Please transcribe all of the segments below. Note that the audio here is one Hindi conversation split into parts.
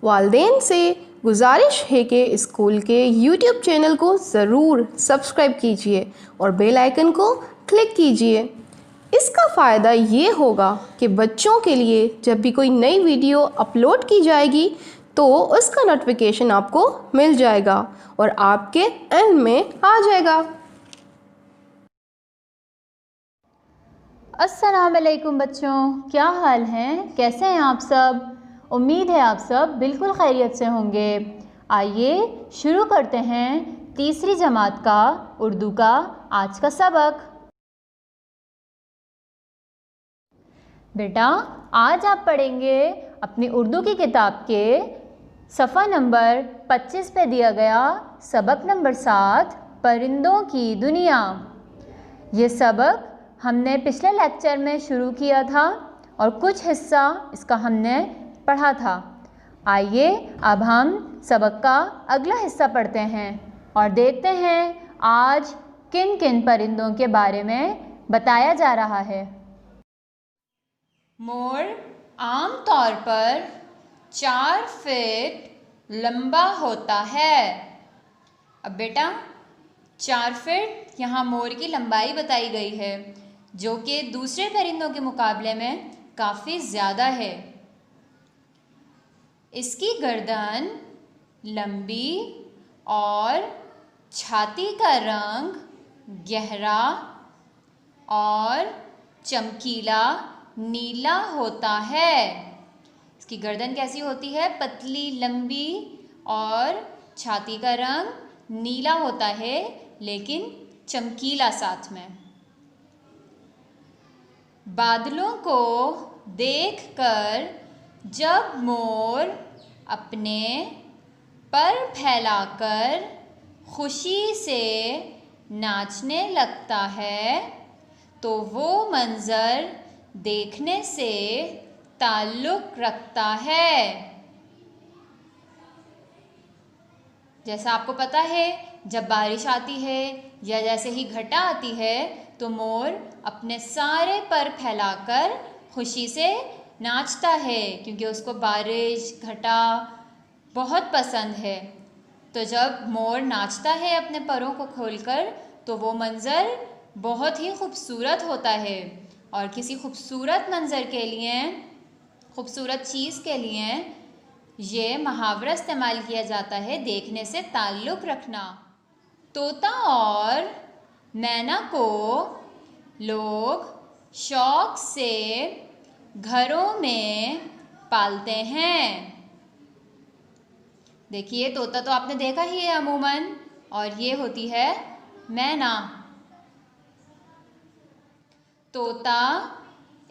वालिदैन से गुजारिश है कि स्कूल के YouTube चैनल को ज़रूर सब्सक्राइब कीजिए और बेल आइकन को क्लिक कीजिए। इसका फ़ायदा ये होगा कि बच्चों के लिए जब भी कोई नई वीडियो अपलोड की जाएगी तो उसका नोटिफिकेशन आपको मिल जाएगा और आपके एंड में आ जाएगा। अस्सलाम वालेकुम बच्चों, क्या हाल हैं? कैसे हैं आप सब? उम्मीद है आप सब बिल्कुल खैरियत से होंगे। आइए शुरू करते हैं तीसरी जमात का उर्दू का आज का सबक। बेटा, आज आप पढ़ेंगे अपनी उर्दू की किताब के सफ़ा नंबर 25 पे दिया गया सबक नंबर 7 परिंदों की दुनिया। ये सबक हमने पिछले लेक्चर में शुरू किया था और कुछ हिस्सा इसका हमने पढ़ा था। आइए अब हम सबक का अगला हिस्सा पढ़ते हैं और देखते हैं आज किन किन परिंदों के बारे में बताया जा रहा है। मोर आम तौर पर 4 फीट लंबा होता है। अब बेटा 4 फीट यहाँ मोर की लंबाई बताई गई है, जो कि दूसरे परिंदों के मुकाबले में काफ़ी ज़्यादा है। इसकी गर्दन लंबी और छाती का रंग गहरा और चमकीला नीला होता है। इसकी गर्दन कैसी होती है? पतली, लंबी और छाती का रंग नीला होता है, लेकिन चमकीला साथ में। बादलों को देखकर जब मोर अपने पर फैलाकर खुशी से नाचने लगता है तो वो मंज़र देखने से ताल्लुक़ रखता है। जैसा आपको पता है, जब बारिश आती है या जैसे ही घटा आती है तो मोर अपने सारे पर फैलाकर खुशी से नाचता है, क्योंकि उसको बारिश, घटा बहुत पसंद है। तो जब मोर नाचता है अपने परों को खोलकर तो वो मंज़र बहुत ही खूबसूरत होता है। और किसी खूबसूरत मंज़र के लिए, खूबसूरत चीज़ के लिए ये मुहावरा इस्तेमाल किया जाता है, देखने से ताल्लुक़ रखना। तोता और मैना को लोग शौक़ से घरों में पालते हैं। देखिए, तोता तो आपने देखा ही है अमूमन, और ये होती है मैना। तोता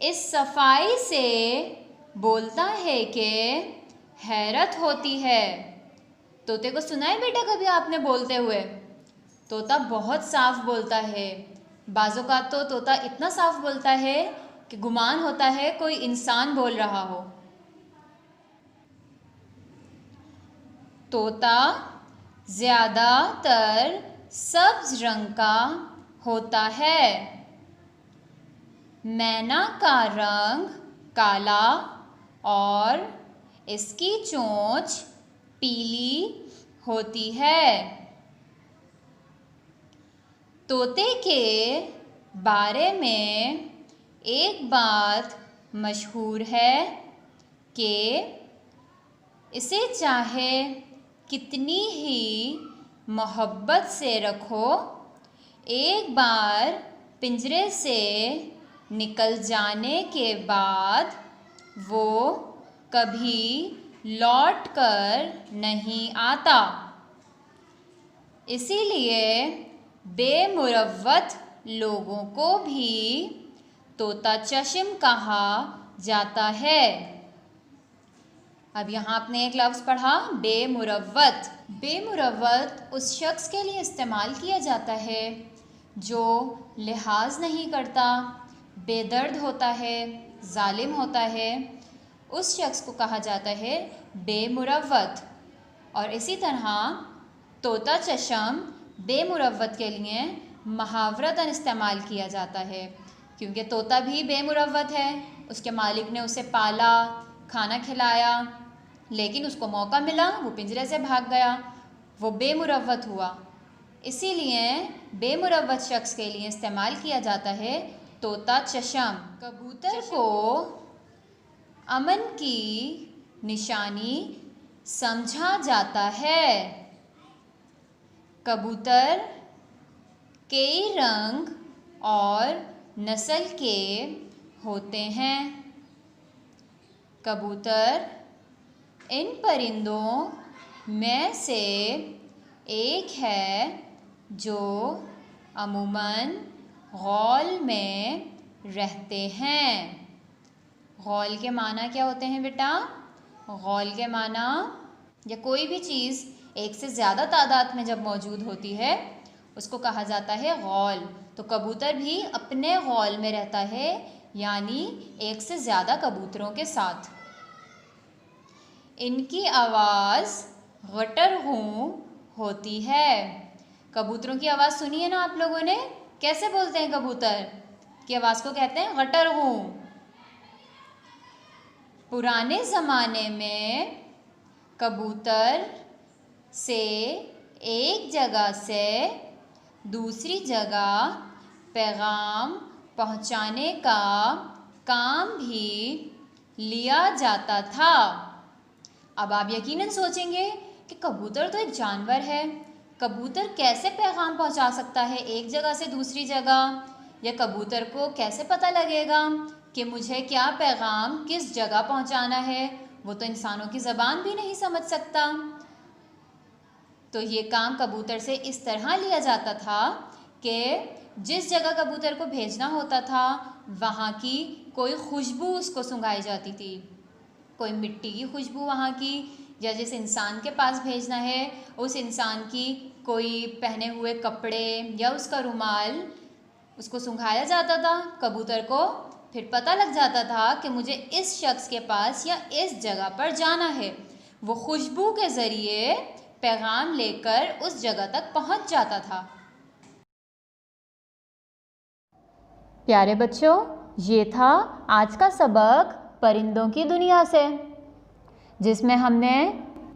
इस सफाई से बोलता है कि हैरत होती है। तोते को सुना है बेटा कभी आपने बोलते हुए? तोता बहुत साफ बोलता है। बाज़ों का तो तोता इतना साफ बोलता है कि गुमान होता है कोई इंसान बोल रहा हो। तोता ज़्यादातर सब्ज रंग का होता है। मैना का रंग काला और इसकी चोंच पीली होती है। तोते के बारे में एक बात मशहूर है कि इसे चाहे कितनी ही मोहब्बत से रखो, एक बार पिंजरे से निकल जाने के बाद वो कभी लौट कर नहीं आता। इसीलिए बेमुरव्वत लोगों को भी तोता चश्म कहा जाता है। अब यहाँ आपने एक लफ्ज़ पढ़ा, बेमुरव्वत। बेमुरव्वत उस शख्स के लिए इस्तेमाल किया जाता है जो लिहाज नहीं करता, बेदर्द होता है, जालिम होता है। उस शख्स को कहा जाता है बेमुरव्वत। और इसी तरह तोता चश्म बेमुरव्वत के लिए मुहावरतन इस्तेमाल किया जाता है, क्योंकि तोता भी बेमुरव्वत है। उसके मालिक ने उसे पाला, खाना खिलाया, लेकिन उसको मौका मिला, वो पिंजरे से भाग गया, वो बेमुरव्वत हुआ। इसीलिए बेमुरव्वत शख्स के लिए इस्तेमाल किया जाता है तोता चशम। कबूतर को अमन की निशानी समझा जाता है। कबूतर कई रंग और नस्ल के होते हैं। कबूतर इन परिंदों में से एक है जो अमूमन गौल में रहते हैं। गौल के माना क्या होते हैं बेटा? गौल के माना, या कोई भी चीज़ एक से ज़्यादा तादाद में जब मौजूद होती है उसको कहा जाता है गौल। तो कबूतर भी अपने गौल में रहता है, यानी एक से ज़्यादा कबूतरों के साथ। इनकी आवाज़ गटर गूं होती है। कबूतरों की आवाज़ सुनी है ना आप लोगों ने? कैसे बोलते हैं कबूतर की आवाज़ को? कहते हैं गटर गूं। पुराने ज़माने में कबूतर से एक जगह से दूसरी जगह पैगाम पहुंचाने का काम भी लिया जाता था। अब आप यकीनन सोचेंगे कि कबूतर तो एक जानवर है, कबूतर कैसे पैगाम पहुंचा सकता है एक जगह से दूसरी जगह, या कबूतर को कैसे पता लगेगा कि मुझे क्या पैगाम किस जगह पहुंचाना है? वो तो इंसानों की ज़बान भी नहीं समझ सकता। तो ये काम कबूतर से इस तरह लिया जाता था कि जिस जगह कबूतर को भेजना होता था वहाँ की कोई खुशबू उसको सुंघाई जाती थी, कोई मिट्टी की खुशबू वहाँ की, या जिस इंसान के पास भेजना है उस इंसान की कोई पहने हुए कपड़े या उसका रुमाल उसको सुंघाया जाता था। कबूतर को फिर पता लग जाता था कि मुझे इस शख्स के पास या इस जगह पर जाना है। वो खुशबू के ज़रिए पैगाम लेकर उस जगह तक पहुंच जाता था। प्यारे बच्चों, ये था आज का सबक परिंदों की दुनिया से, जिसमें हमने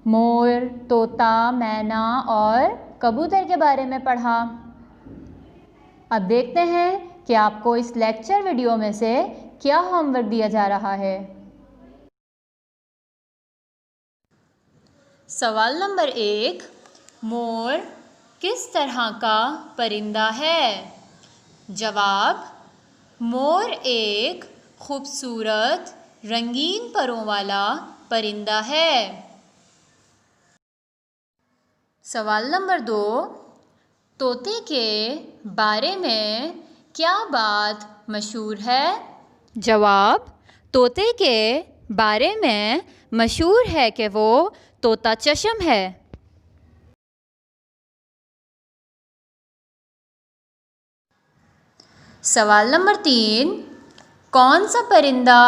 मोर, तोता, मैना और कबूतर के बारे में पढ़ा। अब देखते हैं कि आपको इस लेक्चर वीडियो में से क्या होमवर्क दिया जा रहा है। सवाल नंबर 1, मोर किस तरह का परिंदा है? जवाब, मोर एक खूबसूरत रंगीन परों वाला परिंदा है। सवाल नंबर 2, तोते के बारे में क्या बात मशहूर है? जवाब, तोते के बारे में मशहूर है कि वो तोता चशम है। सवाल नंबर 3, कौन सा परिंदा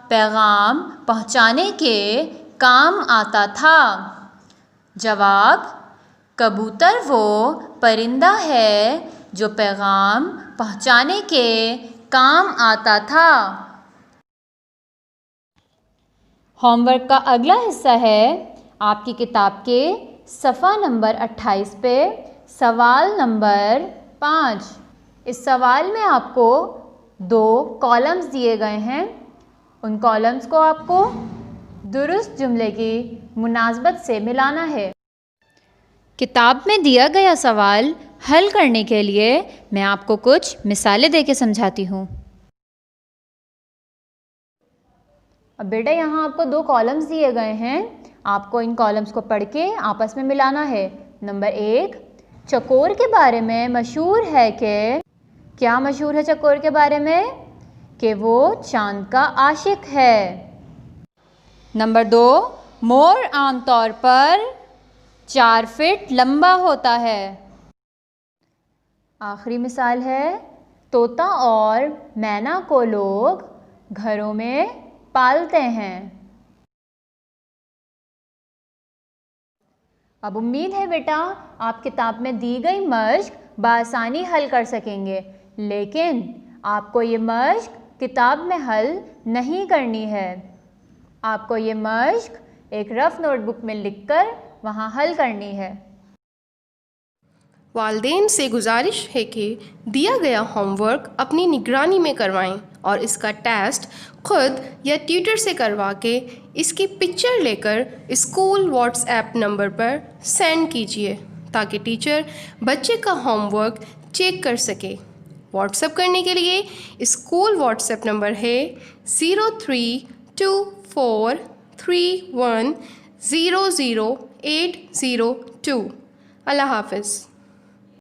पैगाम पहुंचाने के काम आता था? जवाब, कबूतर वो परिंदा है जो पैगाम पहुंचाने के काम आता था। होमवर्क का अगला हिस्सा है आपकी किताब के सफ़ा नंबर 28 पे सवाल नंबर 5। इस सवाल में आपको 2 कॉलम्स दिए गए हैं। उन कॉलम्स को आपको दुरुस्त जुमले की मुनासबत से मिलाना है। किताब में दिया गया सवाल हल करने के लिए मैं आपको कुछ मिसालें देके समझाती हूँ। अब बेटा, यहाँ आपको 2 कॉलम्स दिए गए हैं। आपको इन कॉलम्स को पढ़ के आपस में मिलाना है। नंबर 1, चकोर के बारे में मशहूर है कि, क्या मशहूर है चकोर के बारे में? कि वो चांद का आशिक है। नंबर 2, मोर आमतौर पर 4 फीट लंबा होता है। आखिरी मिसाल है, तोता और मैना को लोग घरों में पालते हैं। अब उम्मीद है बेटा आप किताब में दी गई मश्क बआसानी हल कर सकेंगे, लेकिन आपको ये मश्क किताब में हल नहीं करनी है। आपको ये मश्क एक रफ़ नोटबुक में लिखकर वहाँ हल करनी है। वालिदैन से गुजारिश है कि दिया गया होमवर्क अपनी निगरानी में करवाएं और इसका टेस्ट खुद या ट्यूटर से करवा के इसकी पिक्चर लेकर स्कूल व्हाट्सएप नंबर पर सेंड कीजिए ताकि टीचर बच्चे का होमवर्क चेक कर सके। व्हाट्सएप करने के लिए स्कूल व्हाट्सएप नंबर है 032431000802। अल्लाह हाफ़िज़।